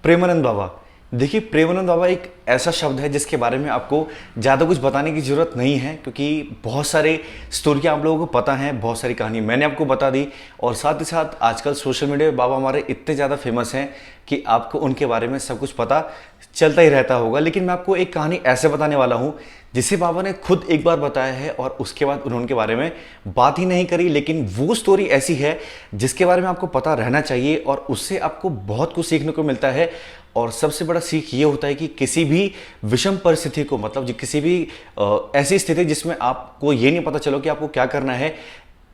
प्रेमानंद बाबा। देखिए, प्रेमानंद बाबा एक ऐसा शब्द है जिसके बारे में आपको ज़्यादा कुछ बताने की ज़रूरत नहीं है, क्योंकि बहुत सारे स्टोरी आप लोगों को पता है, बहुत सारी कहानी मैंने आपको बता दी। और साथ ही साथ आजकल सोशल मीडिया पे बाबा हमारे इतने ज़्यादा फेमस हैं कि आपको उनके बारे में सब कुछ पता चलता ही रहता होगा। लेकिन मैं आपको एक कहानी ऐसे बताने वाला हूँ जिसे बाबा ने खुद एक बार बताया है और उसके बाद उन्होंने उनके बारे में बात ही नहीं करी। लेकिन वो स्टोरी ऐसी है जिसके बारे में आपको पता रहना चाहिए और उससे आपको बहुत कुछ सीखने को मिलता है। और सबसे बड़ा सीख ये होता है कि किसी भी विषम परिस्थिति को, मतलब किसी भी ऐसी स्थिति जिसमें आपको ये नहीं पता चलो कि आपको क्या करना है,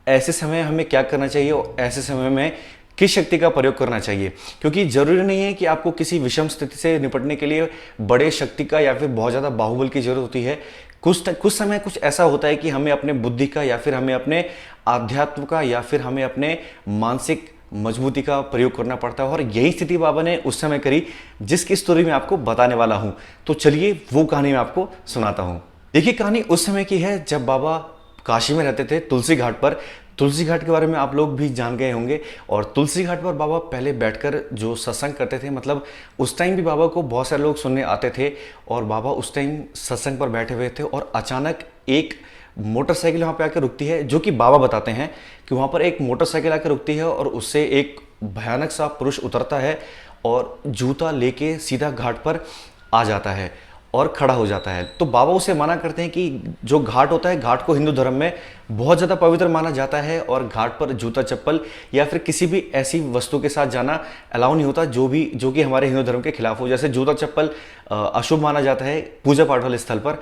ऐसे समय हमें क्या करना चाहिए और ऐसे समय में किस शक्ति का प्रयोग करना चाहिए। क्योंकि जरूरी नहीं है कि आपको किसी विषम स्थिति से निपटने के लिए बड़े शक्ति का या फिर बहुत ज़्यादा बाहुबल की जरूरत होती है। कुछ समय कुछ ऐसा होता है कि हमें अपने बुद्धि का या फिर हमें अपने आध्यात्म का या फिर हमें अपने मानसिक मजबूती का प्रयोग करना पड़ता है। और यही स्थिति बाबा ने उस समय करी जिसकी स्टोरी मैं आपको बताने वाला हूं। तो चलिए वो कहानी मैं आपको सुनाता हूं। देखिए, कहानी उस समय की है जब बाबा काशी में रहते थे, तुलसी घाट पर। तुलसी घाट के बारे में आप लोग भी जान गए होंगे। और तुलसी घाट पर बाबा पहले बैठकर जो सत्संग करते थे, मतलब उस टाइम भी बाबा को बहुत सारे लोग सुनने आते थे। और बाबा उस टाइम सत्संग पर बैठे हुए थे और अचानक एक मोटरसाइकिल वहाँ पे आकर रुकती है, जो कि बाबा बताते हैं कि वहाँ पर एक मोटरसाइकिल आकर रुकती है और उससे एक भयानक सा पुरुष उतरता है और जूता लेके सीधा घाट पर आ जाता है और खड़ा हो जाता है। तो बाबा उसे मना करते हैं कि जो घाट होता है, घाट को हिंदू धर्म में बहुत ज़्यादा पवित्र माना जाता है और घाट पर जूता चप्पल या फिर किसी भी ऐसी वस्तु के साथ जाना अलाउ नहीं होता जो कि हमारे हिंदू धर्म के खिलाफ हो। जैसे जूता चप्पल अशुभ माना जाता है पूजा पाठ वाले स्थल पर,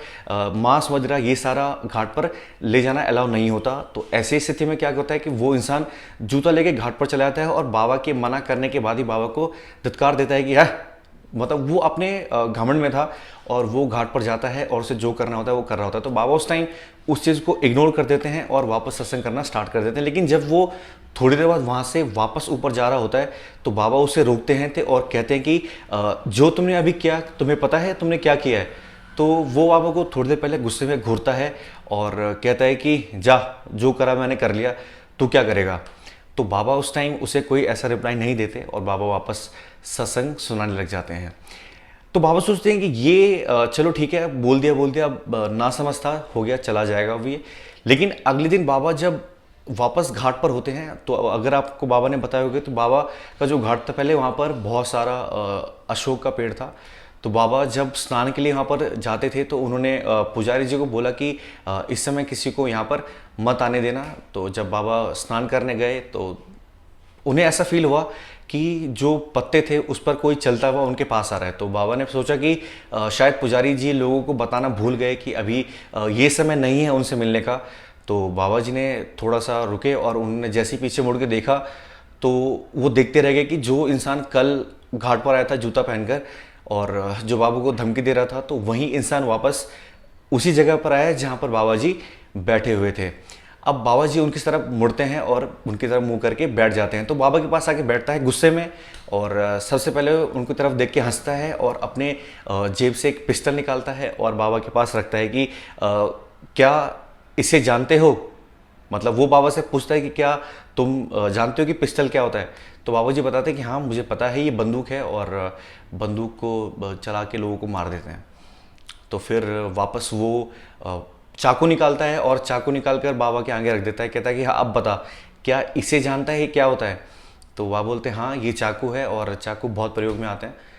मांस वगैरह ये सारा घाट पर ले जाना अलाउ नहीं होता। तो ऐसी स्थिति में क्या होता है कि वो इंसान जूता लेके घाट पर चला जाता है और बाबा के मना करने के बाद ही बाबा को धिक्कार देता है कि मतलब वो अपने घमंड में था और वो घाट पर जाता है और उसे जो करना होता है वो कर रहा होता है। तो बाबा उस टाइम उस चीज़ को इग्नोर कर देते हैं और वापस सत्संग करना स्टार्ट कर देते हैं। लेकिन जब वो थोड़ी देर बाद वहाँ से वापस ऊपर जा रहा होता है तो बाबा उसे रोकते हैं थे और कहते हैं कि जो तुमने अभी किया, तुम्हें पता है तुमने क्या किया है? तो वो बाबा को थोड़ी देर पहले गुस्से में घूरता है और कहता है कि जा, जो करा मैंने कर लिया, तू क्या करेगा? तो बाबा उस टाइम उसे कोई ऐसा रिप्लाई नहीं देते और बाबा वापस सत्संग सुनाने लग जाते हैं। तो बाबा सोचते हैं कि ये चलो ठीक है, बोल दिया, अब ना समझता हो गया, चला जाएगा वो ये। लेकिन अगले दिन बाबा जब वापस घाट पर होते हैं तो अगर आपको बाबा ने बताया होगा तो बाबा का जो घाट था पहले वहाँ पर बहुत सारा अशोक का पेड़ था। तो बाबा जब स्नान के लिए वहाँ पर जाते थे तो उन्होंने पुजारी जी को बोला कि इस समय किसी को यहाँ पर मत आने देना। तो जब बाबा स्नान करने गए तो उन्हें ऐसा फील हुआ कि जो पत्ते थे उस पर कोई चलता हुआ उनके पास आ रहा है। तो बाबा ने सोचा कि शायद पुजारी जी लोगों को बताना भूल गए कि अभी ये समय नहीं है उनसे मिलने का। तो बाबा जी ने थोड़ा सा रुके और उन्होंने जैसे ही पीछे मुड़ के देखा तो वो देखते रह गए कि जो इंसान कल घाट पर आया था जूता पहनकर और जो बाबा को धमकी दे रहा था, तो वही इंसान वापस उसी जगह पर आया जहाँ पर बाबा जी बैठे हुए थे। अब बाबा जी उनकी तरफ मुड़ते हैं और उनकी तरफ मुंह करके बैठ जाते हैं। तो बाबा के पास आके बैठता है गुस्से में और सबसे पहले उनकी तरफ देख के हंसता है और अपने जेब से एक पिस्टल निकालता है और बाबा के पास रखता है कि क्या इसे जानते हो? मतलब वो बाबा से पूछता है कि क्या तुम जानते हो कि पिस्टल क्या होता है? तो बाबा जी बताते हैं कि हाँ मुझे पता है, ये बंदूक है और बंदूक को चला के लोगों को मार देते हैं। तो फिर वापस वो चाकू निकालता है और चाकू निकाल कर बाबा के आगे रख देता है। कहता है कि हाँ अब बता, क्या इसे जानता है, ये क्या होता है? तो बाबा बोलते हैं हाँ ये चाकू है और चाकू बहुत प्रयोग में आते हैं।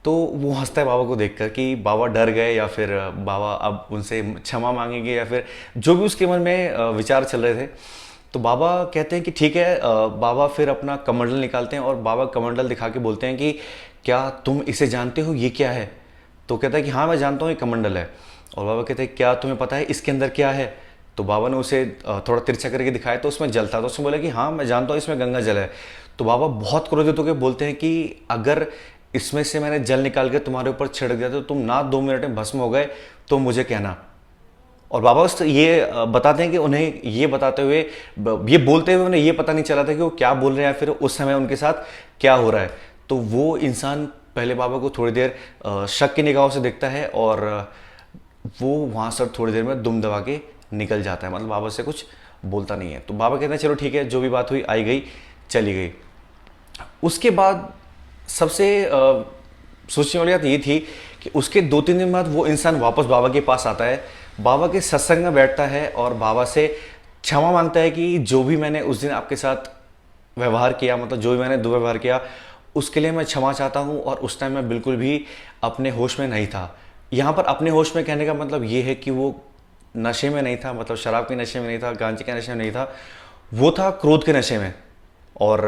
तो वो हंसता है बाबा को देखकर कि बाबा डर गए या फिर बाबा अब उनसे क्षमा मांगेंगे या फिर जो भी उसके मन में विचार चल रहे थे। तो बाबा कहते हैं कि ठीक है। बाबा फिर अपना कमंडल निकालते हैं और बाबा कमंडल दिखा के बोलते हैं कि क्या तुम इसे जानते हो, ये क्या है? तो कहता है कि हाँ मैं जानता हूँ ये कमंडल है। और बाबा कहते हैं क्या तुम्हें पता है इसके अंदर क्या है? तो बाबा ने उसे थोड़ा तिरछा करके दिखाया तो उसमें जल था। तो उसने बोला कि हाँ मैं जानता हूँ इसमें गंगा जल है। तो बाबा बहुत क्रोधित होकर बोलते हैं कि अगर इसमें से मैंने जल निकाल के तुम्हारे ऊपर छिड़क दिया तो तुम ना 2 मिनट में भस्म हो गए तो मुझे कहना। और बाबा उस ये बताते हैं कि उन्हें ये बताते हुए, ये बोलते हुए उन्हें ये पता नहीं चला था कि वो क्या बोल रहे हैं या फिर उस समय उनके साथ क्या हो रहा है। तो वो इंसान पहले बाबा को थोड़ी देर शक की निगाहों से देखता है और वो वहाँ से थोड़ी देर में दुम दबा के निकल जाता है, मतलब बाबा से कुछ बोलता नहीं है। तो बाबा कहते हैं चलो ठीक है, जो भी बात हुई आई गई चली गई। उसके बाद सबसे सोचने वाली बात ये थी कि उसके 2-3 दिन बाद वो इंसान वापस बाबा के पास आता है, बाबा के सत्संग में बैठता है और बाबा से क्षमा मांगता है कि जो भी मैंने उस दिन आपके साथ व्यवहार किया, मतलब जो भी मैंने दुर्व्यवहार किया, उसके लिए मैं क्षमा चाहता हूँ और उस टाइम मैं बिल्कुल भी अपने होश में नहीं था। यहाँ पर अपने होश में कहने का मतलब ये है कि वो नशे में नहीं था, मतलब शराब के नशे में नहीं था, गांजे के नशे में नहीं था, वो था क्रोध के नशे में। और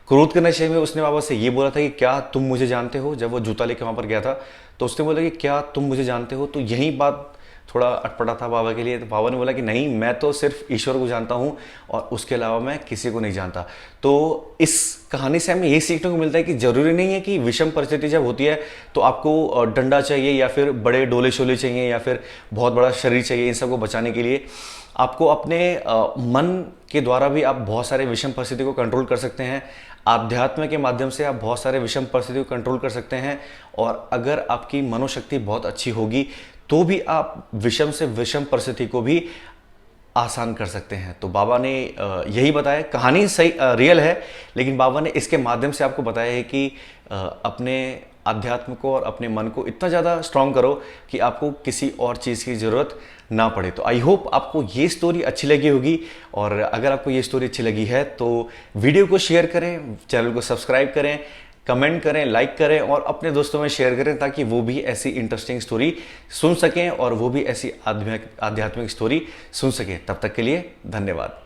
क्रोध के नशे में उसने बाबा से ये बोला था कि क्या तुम मुझे जानते हो। जब वो जूता लेके वहाँ पर गया था तो उसने बोला कि क्या तुम मुझे जानते हो। तो यही बात थोड़ा अटपटा था बाबा के लिए। तो बाबा ने बोला कि नहीं, मैं तो सिर्फ ईश्वर को जानता हूँ और उसके अलावा मैं किसी को नहीं जानता। तो इस कहानी से हमें यही सीखने को मिलता है कि ज़रूरी नहीं है कि विषम परिस्थिति जब होती है तो आपको डंडा चाहिए या फिर बड़े डोले शोले चाहिए या फिर बहुत बड़ा शरीर चाहिए इन सबको बचाने के लिए। आपको अपने मन के द्वारा भी आप बहुत सारे विषम परिस्थिति को कंट्रोल कर सकते हैं। आध्यात्म के माध्यम से आप बहुत सारे विषम परिस्थिति को कंट्रोल कर सकते हैं। और अगर आपकी मनोशक्ति बहुत अच्छी होगी तो भी आप विषम से विषम परिस्थिति को भी आसान कर सकते हैं। तो बाबा ने यही बताया, कहानी सही रियल है, लेकिन बाबा ने इसके माध्यम से आपको बताया है कि अपने अध्यात्म को और अपने मन को इतना ज़्यादा स्ट्रांग करो कि आपको किसी और चीज़ की ज़रूरत ना पड़े। तो आई होप आपको ये स्टोरी अच्छी लगी होगी, और अगर आपको ये स्टोरी अच्छी लगी है तो वीडियो को शेयर करें, चैनल को सब्सक्राइब करें, कमेंट करें, लाइक करें और अपने दोस्तों में शेयर करें ताकि वो भी ऐसी इंटरेस्टिंग स्टोरी सुन सकें और वो भी ऐसी आध्यात्मिक स्टोरी सुन सकें। तब तक के लिए धन्यवाद।